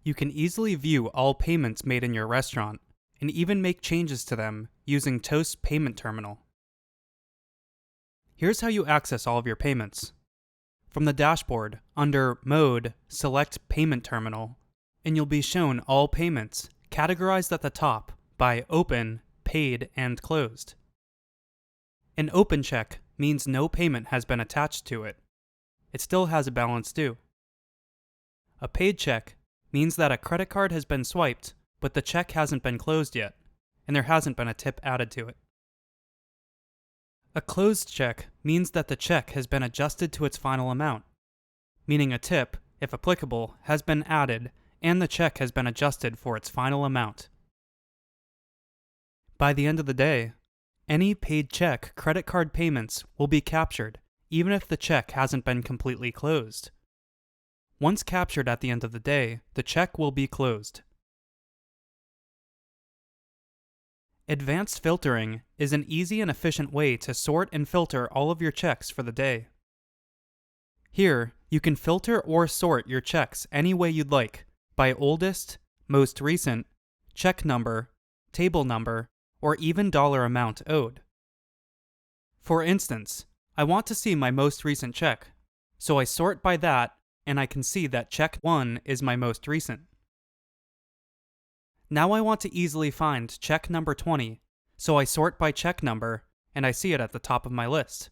You can easily view all payments made in your restaurant and even make changes to them using Toast Payment Terminal. Here's how you access all of your payments. From the dashboard, under Mode, select Payment Terminal, and you'll be shown all payments categorized at the top by Open, Paid, and Closed. An open check means no payment has been attached to it. It still has a balance due. A paid check means that a credit card has been swiped, but the check hasn't been closed yet, and there hasn't been a tip added to it. A closed check means that the check has been adjusted to its final amount, meaning a tip, if applicable, has been added and the check has been adjusted for its final amount. By the end of the day, any paid check credit card payments will be captured even if the check hasn't been completely closed. Once captured at the end of the day, the check will be closed. Advanced filtering is an easy and efficient way to sort and filter all of your checks for the day. Here, you can filter or sort your checks any way you'd like, by oldest, most recent, check number, table number, or even dollar amount owed. For instance, I want to see my most recent check, so I sort by that, and I can see that check 1 is my most recent. Now I want to easily find check number 20, so I sort by check number, and I see it at the top of my list.